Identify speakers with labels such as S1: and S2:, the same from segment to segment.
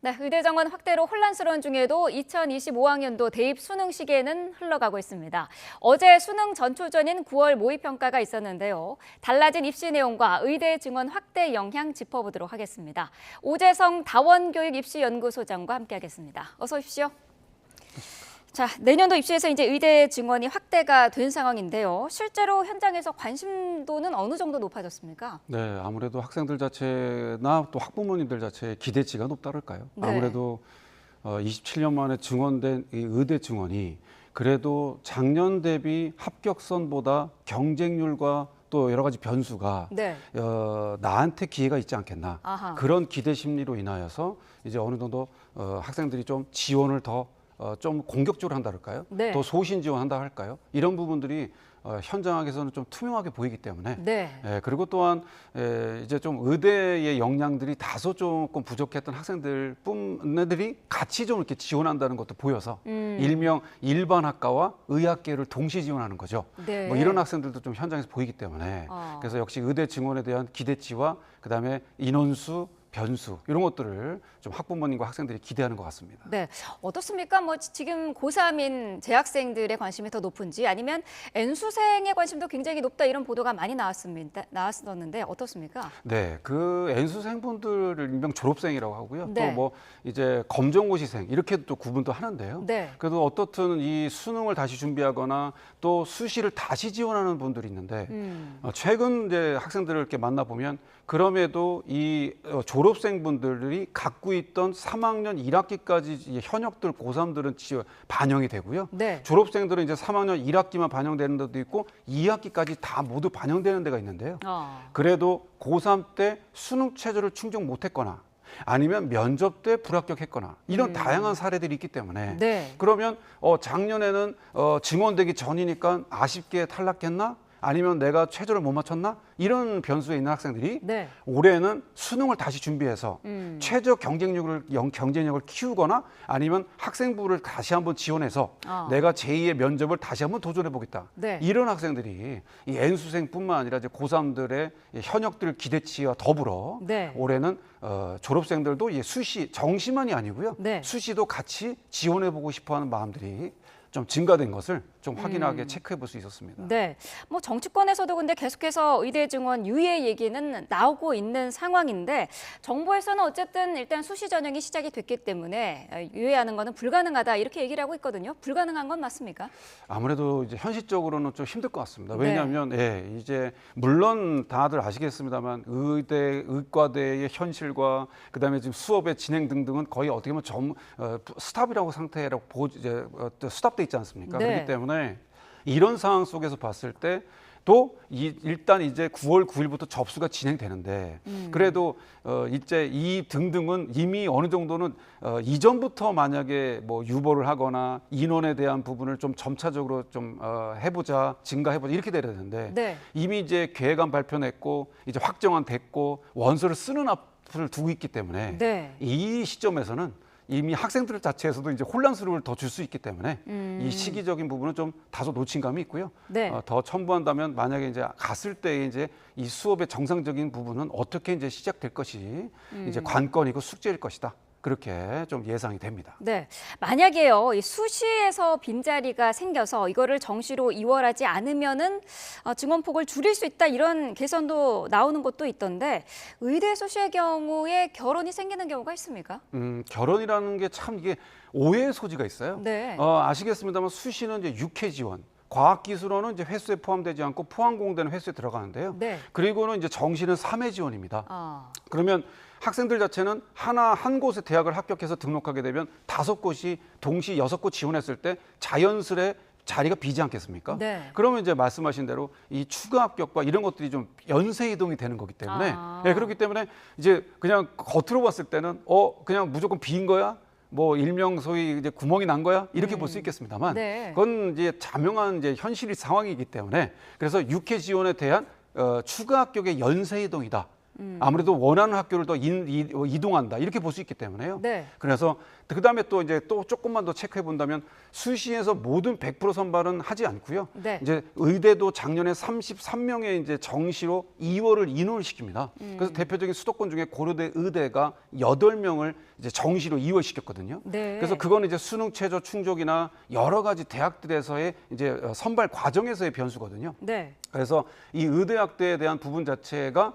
S1: 네, 의대 정원 확대로 혼란스러운 중에도 2025학년도 대입 수능 시기에는 흘러가고 있습니다. 어제 수능 전초전인 9월 모의평가가 있었는데요. 달라진 입시 내용과 의대 증원 확대 영향 짚어보도록 하겠습니다. 오재성 다원교육입시연구소장과 함께하겠습니다. 어서 오십시오. 자, 내년도 입시에서 이제 의대 증원이 확대가 된 상황인데요. 실제로 현장에서 관심도는 어느 정도 높아졌습니까?
S2: 네, 아무래도 학생들 자체나 또 학부모님들 자체의 기대치가 높다 그럴까요?
S1: 네.
S2: 아무래도 27년 만에 증원된 이 의대 증원이 그래도 작년 대비 합격선보다 경쟁률과 또 여러 가지 변수가
S1: 네.
S2: 나한테 기회가 있지 않겠나.
S1: 아하.
S2: 그런 기대 심리로 인하여서 이제 어느 정도 학생들이 좀 지원을 더 좀 공격적으로 한다 할까요?
S1: 네.
S2: 더 소신 지원한다 할까요? 이런 부분들이 현장에서는 좀 투명하게 보이기 때문에
S1: 네.
S2: 그리고 또한 이제 좀 의대의 역량들이 다소 조금 부족했던 학생들뿐들이 같이 좀 이렇게 지원한다는 것도 보여서 일명 일반 학과와 의학계를 동시 지원하는 거죠.
S1: 네.
S2: 뭐 이런 학생들도 좀 현장에서 보이기 때문에 그래서 역시 의대 증원에 대한 기대치와 그다음에 인원수 변수 이런 것들을 좀 학부모님과 학생들이 기대하는 것 같습니다.
S1: 네, 어떻습니까? 뭐 지금 고3인 재학생들의 관심이 더 높은지 아니면 N수생의 관심도 굉장히 높다 이런 보도가 많이 나왔었는데 어떻습니까?
S2: 네, 그 N수생분들을 일명 졸업생이라고 하고요.
S1: 네.
S2: 또 뭐 이제 검정고시생 이렇게 또 구분도 하는데요.
S1: 네.
S2: 그래도 어떻든 이 수능을 다시 준비하거나 또 수시를 다시 지원하는 분들이 있는데 최근 이제 학생들을 이렇게 만나 보면 그럼에도 이 졸업생분들이 갖고 있던 3학년 1학기까지 현역들 고3들은 반영이 되고요.
S1: 네.
S2: 졸업생들은 이제 3학년 1학기만 반영되는 데도 있고 2학기까지 다 모두 반영되는 데가 있는데요. 그래도 고3 때 수능 최저를 충족 못했거나 아니면 면접 때 불합격했거나 이런 다양한 사례들이 있기 때문에
S1: 네.
S2: 그러면 작년에는 증원되기 전이니까 아쉽게 탈락했나? 아니면 내가 최저를 못 맞췄나? 이런 변수에 있는 학생들이
S1: 네.
S2: 올해는 수능을 다시 준비해서 최저 경쟁력을 키우거나 아니면 학생부를 다시 한번 지원해서 내가 제2의 면접을 다시 한번 도전해 보겠다.
S1: 네.
S2: 이런 학생들이 이 N수생뿐만 아니라 이제 고3들의 현역들 기대치와 더불어
S1: 네.
S2: 올해는 졸업생들도 이 수시 정시만이 아니고요.
S1: 네.
S2: 수시도 같이 지원해 보고 싶어하는 마음들이 좀 증가된 것을 좀 확인하게 체크해 볼 수 있었습니다.
S1: 네, 뭐 정치권에서도 근데 계속해서 의대 증원 유예 얘기는 나오고 있는 상황인데 정부에서는 어쨌든 일단 수시 전형이 시작이 됐기 때문에 유예하는 거는 불가능하다 이렇게 얘기를 하고 있거든요. 불가능한 건 맞습니까?
S2: 아무래도 이제 현실적으로는 좀 힘들 것 같습니다. 왜냐하면 이제 물론 다들 아시겠습니다만 의과대의 현실과 그다음에 지금 수업의 진행 등등은 거의 어떻게 보면 스탑이라고 상태라고 스탑돼 있지 않습니까?
S1: 네.
S2: 그렇기 때문에 이런 상황 속에서 봤을 때 또 일단 이제 9월 9일부터 접수가 진행되는데 그래도 이제 이 등등은 이미 어느 정도는 이전부터 만약에 뭐 유보를 하거나 인원에 대한 부분을 좀 점차적으로 좀 해보자 증가해보자 이렇게 돼야 되는데
S1: 네.
S2: 이미 이제 계획안 발표냈고 이제 확정안 됐고 원서를 쓰는 앞을 두고 있기 때문에
S1: 네.
S2: 이 시점에서는 이미 학생들 자체에서도 이제 혼란스러움을 더 줄 수 있기 때문에 이 시기적인 부분은 좀 다소 놓친 감이 있고요.
S1: 네.
S2: 더 첨부한다면 만약에 이제 갔을 때 이제 이 수업의 정상적인 부분은 어떻게 이제 시작될 것이 이제 관건이고 숙제일 것이다. 그렇게 좀 예상이 됩니다.
S1: 네, 만약에요, 이 수시에서 빈자리가 생겨서 이거를 정시로 이월하지 않으면은 증원폭을 줄일 수 있다 이런 개선도 나오는 것도 있던데 의대 수시의 경우에 결혼이 생기는 경우가 있습니까?
S2: 결혼이라는 게 참 이게 오해의 소지가 있어요.
S1: 네.
S2: 아시겠습니다만 수시는 이제 육회 지원. 과학기술원은 이제 횟수에 포함되지 않고 포항공대는 횟수에 들어가는데요.
S1: 네.
S2: 그리고는 이제 정시는 3회 지원입니다. 그러면 학생들 자체는 한 곳에 대학을 합격해서 등록하게 되면 5곳이 동시 6곳 지원했을 때 자연스레 자리가 비지 않겠습니까?
S1: 네.
S2: 그러면 이제 말씀하신 대로 이 추가 합격과 이런 것들이 좀 연쇄 이동이 되는 거기 때문에 그렇기 때문에 이제 그냥 겉으로 봤을 때는 그냥 무조건 비인 거야? 뭐 일명 소위 이제 구멍이 난 거야 이렇게 볼 수 있겠습니다만
S1: 네.
S2: 그건 이제 자명한 이제 현실이 상황이기 때문에 그래서 육회 지원에 대한 추가 합격의 연쇄 이동이다 아무래도 원하는 학교를 더 이동한다 이렇게 볼 수 있기 때문에요.
S1: 네.
S2: 그래서 그다음에 또 이제 또 조금만 더 체크해 본다면 수시에서 모든 100% 선발은 하지 않고요.
S1: 네.
S2: 이제 의대도 작년에 33명의 이제 정시로 2월을 인원을 시킵니다. 그래서 대표적인 수도권 중에 고려대 의대가 8명을 이제 정시로 2월 시켰거든요.
S1: 네.
S2: 그래서 그거는 이제 수능 최저 충족이나 여러 가지 대학들에서의 이제 선발 과정에서의 변수거든요.
S1: 네.
S2: 그래서 이 의대학대에 대한 부분 자체가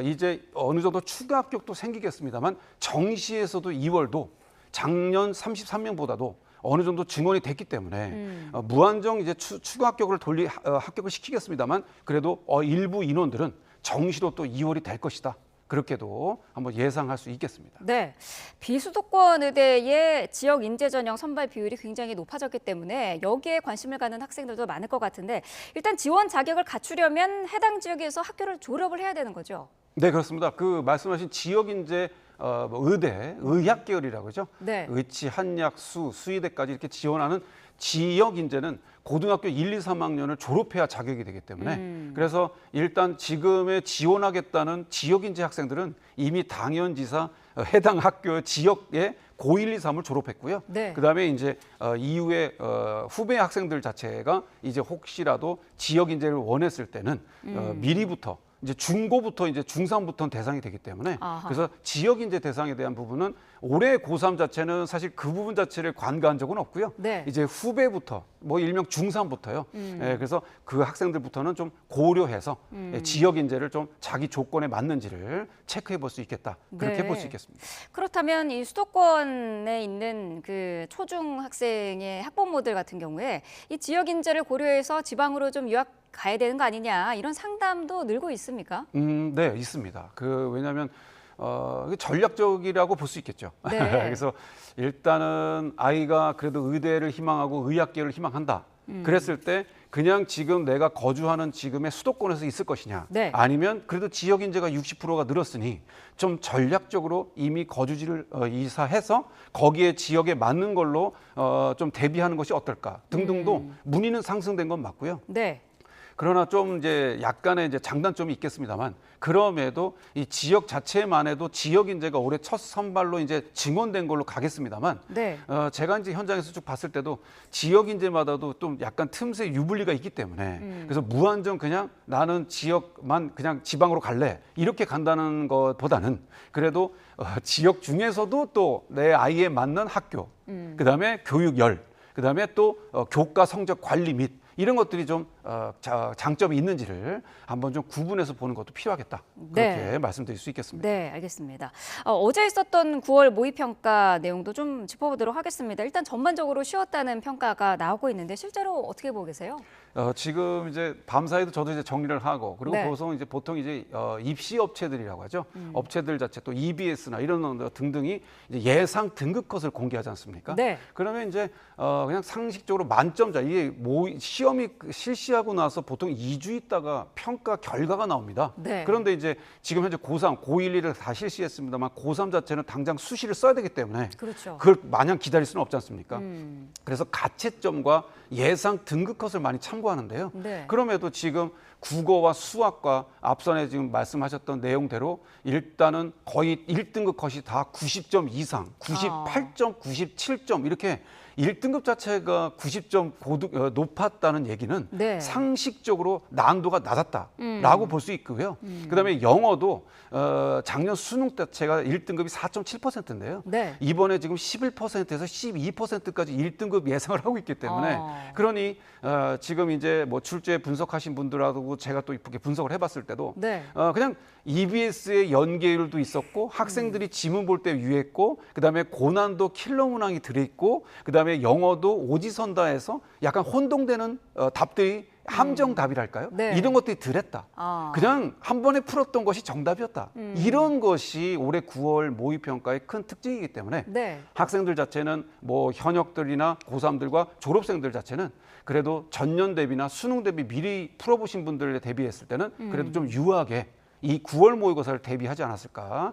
S2: 이제 어느 정도 추가 합격도 생기겠습니다만 정시에서도 2월도 작년 33명보다도 어느 정도 증원이 됐기 때문에 무한정 이제 추가 합격을 합격을 시키겠습니다만 그래도 일부 인원들은 정시로 또 2월이 될 것이다. 그렇게도 한번 예상할 수 있겠습니다.
S1: 네, 비수도권 의대의 지역 인재 전형 선발 비율이 굉장히 높아졌기 때문에 여기에 관심을 갖는 학생들도 많을 것 같은데 일단 지원 자격을 갖추려면 해당 지역에서 학교를 졸업을 해야 되는 거죠?
S2: 네, 그렇습니다. 그 말씀하신 지역 인재 의대, 의학 계열이라고 하죠.
S1: 네.
S2: 의치, 한약, 수의대까지 이렇게 지원하는 지역 인재는 고등학교 1, 2, 3학년을 졸업해야 자격이 되기 때문에 그래서 일단 지금에 지원하겠다는 지역 인재 학생들은 이미 당연지사 해당 학교 지역의 고1, 2, 3을 졸업했고요.
S1: 네.
S2: 그다음에 이제 이후에 후배 학생들 자체가 이제 혹시라도 지역 인재를 원했을 때는 미리부터 이제 중고부터 이제 중3부터는 대상이 되기 때문에
S1: 아하.
S2: 그래서 지역 인재 대상에 대한 부분은 올해 고3 자체는 사실 그 부분 자체를 관가한 적은 없고요.
S1: 네.
S2: 이제 후배부터 뭐 일명 중3부터요. 예, 그래서 그 학생들부터는 좀 고려해서 지역 인재를 좀 자기 조건에 맞는지를 체크해 볼 수 있겠다. 그렇게
S1: 네.
S2: 볼 수 있겠습니다.
S1: 그렇다면 이 수도권에 있는 그 초중 학생의 학부모들 같은 경우에 이 지역 인재를 고려해서 지방으로 좀 유학 가야 되는 거 아니냐 이런 상담도 늘고 있습니까?
S2: 네, 있습니다. 왜냐하면 전략적이라고 볼 수 있겠죠.
S1: 네.
S2: 그래서 일단은 아이가 그래도 의대를 희망하고 의학계를 희망한다. 그랬을 때 그냥 지금 내가 거주하는 지금의 수도권에서 있을 것이냐,
S1: 네.
S2: 아니면 그래도 지역 인재가 60%가 늘었으니 좀 전략적으로 이미 거주지를 이사해서 거기에 지역에 맞는 걸로 좀 대비하는 것이 어떨까 등등도 문의는 상승된 건 맞고요.
S1: 네.
S2: 그러나 좀 이제 약간의 이제 장단점이 있겠습니다만 그럼에도 이 지역 자체만 해도 지역 인재가 올해 첫 선발로 이제 증원된 걸로 가겠습니다만
S1: 네.
S2: 제가 이제 현장에서 쭉 봤을 때도 지역 인재마다도 좀 약간 틈새 유불리가 있기 때문에 그래서 무한정 그냥 나는 지역만 그냥 지방으로 갈래 이렇게 간다는 것보다는 그래도 지역 중에서도 또 내 아이에 맞는 학교 그다음에 교육열 그다음에 또 교과 성적 관리 및 이런 것들이 좀 장점이 있는지를 한번 좀 구분해서 보는 것도 필요하겠다. 그렇게
S1: 네.
S2: 말씀드릴 수 있겠습니다.
S1: 네, 알겠습니다. 어제 있었던 9월 모의평가 내용도 좀 짚어보도록 하겠습니다. 일단 전반적으로 쉬웠다는 평가가 나오고 있는데 실제로 어떻게 보고 계세요?
S2: 지금 이제 밤사이도 저도 이제 정리를 하고 그리고
S1: 네.
S2: 보통 이제 입시 업체들이라고 하죠. 업체들 자체 또 EBS나 이런 등등이 이제 예상 등급 컷을 공개하지 않습니까?
S1: 네.
S2: 그러면 이제 그냥 상식적으로 만점자 이게 시험이 실시하고 나서 보통 2주 있다가 평가 결과가 나옵니다.
S1: 네.
S2: 그런데 이제 지금 현재 고3, 고1, 2를 다 실시했습니다만 고3 자체는 당장 수시를 써야 되기 때문에
S1: 그렇죠.
S2: 그걸 마냥 기다릴 수는 없지 않습니까? 그래서 가채점과 예상 등급 컷을 많이 참고하는데요.
S1: 네.
S2: 그럼에도 지금 국어와 수학과 앞선에 지금 말씀하셨던 내용대로 일단은 거의 1등급 컷이 다 90점 이상, 98점, 97점 이렇게 1등급 자체가 90점 높았다는 얘기는
S1: 네.
S2: 상식적으로 난도가 낮았다라고 볼 수 있고요. 그다음에 영어도 작년 수능 자체가 1등급이 4.7%인데요.
S1: 네.
S2: 이번에 지금 11%에서 12%까지 1등급 예상을 하고 있기 때문에 그러니 지금 이제 뭐 출제 분석하신 분들하고 제가 또 이쁘게 분석을 해봤을 때도
S1: 네.
S2: 그냥 EBS의 연계율도 있었고 학생들이 지문 볼 때 유했고 그다음에 고난도 킬러 문항이 들어있고 그다음에 영어도 오지선다해서 약간 혼동되는 답들이 함정 답이랄까요?
S1: 네.
S2: 이런 것들이 들었다.
S1: 아.
S2: 그냥 한 번에 풀었던 것이 정답이었다. 이런 것이 올해 9월 모의평가의 큰 특징이기 때문에
S1: 네.
S2: 학생들 자체는 뭐 현역들이나 고3들과 졸업생들 자체는 그래도 전년 대비나 수능 대비 미리 풀어보신 분들에 대비했을 때는 그래도 좀 유하게 이 9월 모의고사를 대비하지 않았을까,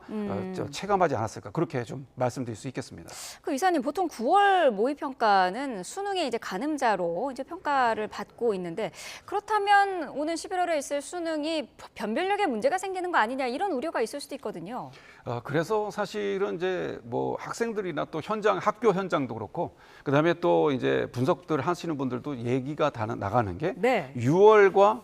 S2: 체감하지 않았을까 그렇게 좀 말씀드릴 수 있겠습니다.
S1: 그 이사님 보통 9월 모의 평가는 수능의 이제 가늠자로 이제 평가를 받고 있는데 그렇다면 오는 11월에 있을 수능이 변별력에 문제가 생기는 거 아니냐 이런 우려가 있을 수도 있거든요.
S2: 그래서 사실은 이제 뭐 학생들이나 또 학교 현장도 그렇고 그다음에 또 이제 분석들 하시는 분들도 얘기가 나가는 게
S1: 네.
S2: 6월과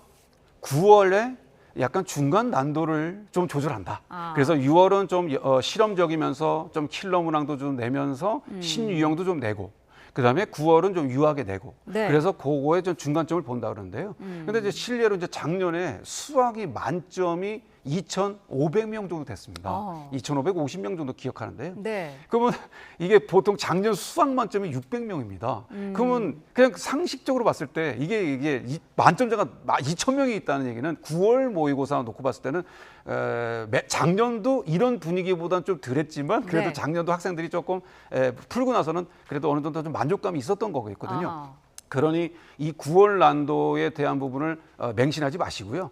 S2: 9월에 약간 중간 난도를 좀 조절한다. 그래서 6월은 좀 실험적이면서 좀 킬러 문항도 좀 내면서 신유형도 좀 내고 그다음에 9월은 좀 유하게 내고
S1: 네.
S2: 그래서 그거에 좀 중간점을 본다 그러는데요. 근데 이제 실례로 이제 작년에 수학이 만점이 2,500명 정도 됐습니다. 2,550명 정도 기억하는데요.
S1: 네.
S2: 그러면 이게 보통 작년 수학 만점이 600명입니다. 그러면 그냥 상식적으로 봤을 때 이게 만점자가 2,000명이 있다는 얘기는 9월 모의고사 놓고 봤을 때는 작년도 이런 분위기보다는 좀 덜했지만 그래도
S1: 네.
S2: 작년도 학생들이 조금 풀고 나서는 그래도 어느 정도 좀 만족감이 있었던 거거든요. 그러니 이 9월 난도에 대한 부분을 맹신하지 마시고요.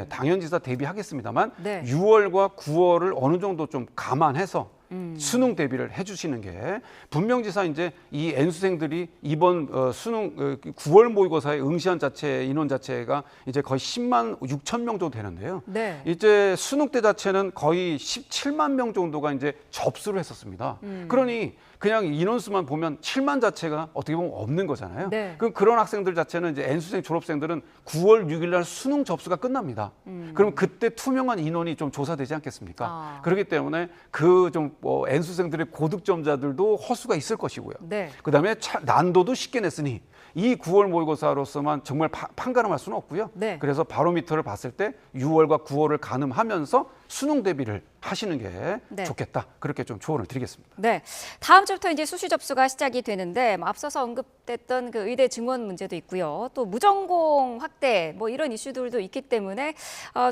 S2: 당연지사 대비하겠습니다만
S1: 네.
S2: 6월과 9월을 어느 정도 좀 감안해서 수능 대비를 해주시는 게 분명지사 이제 이 N수생들이 이번 수능 9월 모의고사에 응시한 인원 자체가 이제 거의 10만 6천 명 정도 되는데요.
S1: 네.
S2: 이제 수능 때 자체는 거의 17만 명 정도가 이제 접수를 했었습니다. 그러니 그냥 인원수만 보면 7만 자체가 어떻게 보면 없는 거잖아요.
S1: 네.
S2: 그럼 그런 학생들 자체는 이제 N수생 졸업생들은 9월 6일 날 수능 접수가 끝납니다. 그럼 그때 투명한 인원이 좀 조사되지 않겠습니까? 그렇기 때문에 그 좀 N수생들의 고득점자들도 허수가 있을 것이고요.
S1: 네.
S2: 그다음에 난도도 쉽게 냈으니 이 9월 모의고사로서만 정말 판가름할 수는 없고요.
S1: 네.
S2: 그래서 바로미터를 봤을 때 6월과 9월을 가늠하면서 수능 대비를 하시는 게
S1: 네.
S2: 좋겠다. 그렇게 좀 조언을 드리겠습니다.
S1: 네, 다음 주부터 이제 수시 접수가 시작이 되는데 앞서서 언급됐던 그 의대 증원 문제도 있고요. 또 무전공 확대 뭐 이런 이슈들도 있기 때문에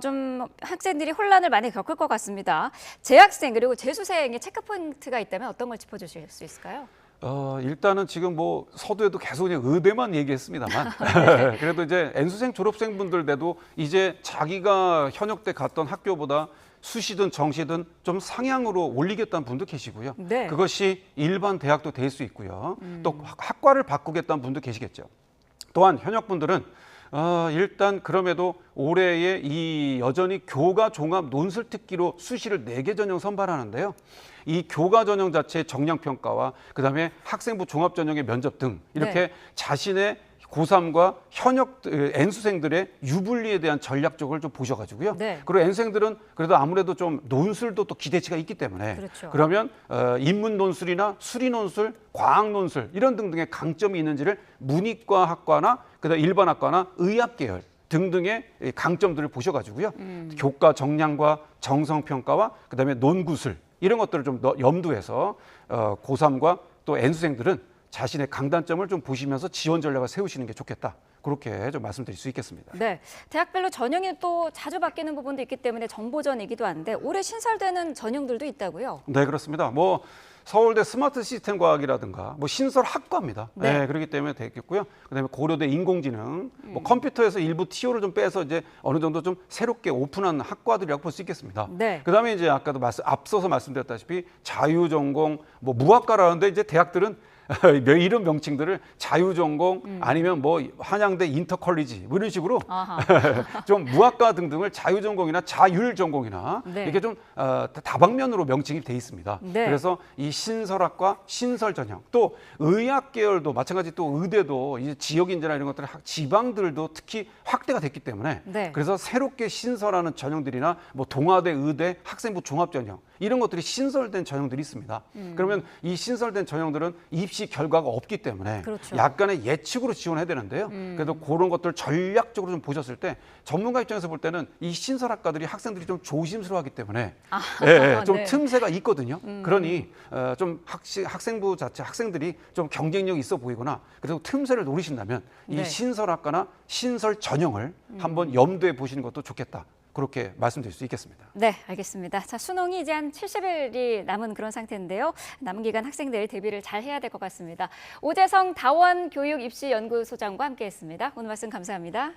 S1: 좀 학생들이 혼란을 많이 겪을 것 같습니다. 재학생 그리고 재수생의 체크 포인트가 있다면 어떤 걸 짚어주실 수 있을까요?
S2: 일단은 지금 뭐 서두에도 계속 그냥 의대만 얘기했습니다만 그래도 이제 N수생 졸업생분들도 이제 자기가 현역 때 갔던 학교보다 수시든 정시든 좀 상향으로 올리겠다는 분도 계시고요.
S1: 네.
S2: 그것이 일반 대학도 될 수 있고요. 또 학과를 바꾸겠다는 분도 계시겠죠. 또한 현역분들은 일단 그럼에도 올해에 이 여전히 교과 종합 논술 특기로 수시를 4개 전형 선발하는데요. 이 교과 전형 자체의 정량 평가와 그다음에 학생부 종합 전형의 면접 등 이렇게
S1: 네.
S2: 자신의 고3과 현역 N수생들의 유불리에 대한 전략적을 좀 보셔가지고요.
S1: 네.
S2: 그리고 N생들은 그래도 아무래도 좀 논술도 또 기대치가 있기 때문에
S1: 그렇죠.
S2: 그러면 인문 논술이나 수리 논술, 과학 논술 이런 등등의 강점이 있는지를 문이과 학과나 그다음 일반 학과나 의학 계열 등등의 강점들을 보셔가지고요. 교과 정량과 정성 평가와 그다음에 논구술 이런 것들을 좀 염두해서 고3과 또 N수생들은 자신의 강단점을 좀 보시면서 지원 전략을 세우시는 게 좋겠다. 그렇게 좀 말씀드릴 수 있겠습니다.
S1: 네, 대학별로 전형이 또 자주 바뀌는 부분도 있기 때문에 정보전이기도 한데 올해 신설되는 전형들도 있다고요?
S2: 네, 그렇습니다. 뭐 서울대 스마트 시스템 과학이라든가 뭐 신설 학과입니다.
S1: 네.
S2: 네, 그렇기 때문에 되겠고요. 그다음에 고려대 인공지능, 뭐 컴퓨터에서 일부 TO를 좀 빼서 이제 어느 정도 좀 새롭게 오픈한 학과들이라고 볼 수 있겠습니다.
S1: 네.
S2: 그다음에 이제 아까도 앞서서 말씀드렸다시피 자유전공, 뭐 무학과라는데 이제 대학들은 이런 명칭들을 자유전공 아니면 뭐 한양대 인터컬리지 뭐 이런 식으로 좀 무학과 등등을 자유전공이나 자율전공이나
S1: 네.
S2: 이렇게 좀 다방면으로 명칭이 돼 있습니다.
S1: 네.
S2: 그래서 이 신설학과 신설전형 또 의학 계열도 마찬가지 또 의대도 이제 지역인재나 이런 것들 지방들도 특히 확대가 됐기 때문에
S1: 네.
S2: 그래서 새롭게 신설하는 전형들이나 뭐 동아대 의대 학생부 종합전형 이런 것들이 신설된 전형들이 있습니다. 그러면 이 신설된 전형들은 입시 결과가 없기 때문에
S1: 그렇죠.
S2: 약간의 예측으로 지원해야 되는데요. 그래도 그런 것들 전략적으로 좀 보셨을 때 전문가 입장에서 볼 때는 이 신설학과들이 학생들이 좀 조심스러워하기 때문에 좀
S1: 네.
S2: 틈새가 있거든요. 그러니 좀 학생부 자체 학생들이 좀 경쟁력이 있어 보이거나 그래도 틈새를 노리신다면
S1: 네.
S2: 이 신설학과나 신설 전형을 한번 염두에 보시는 것도 좋겠다. 그렇게 말씀드릴 수 있겠습니다.
S1: 네, 알겠습니다. 자, 수능이 이제 한 70일이 남은 그런 상태인데요. 남은 기간 학생들 대비를 잘 해야 될 것 같습니다. 오재성 다원 교육입시연구소장과 함께했습니다. 오늘 말씀 감사합니다.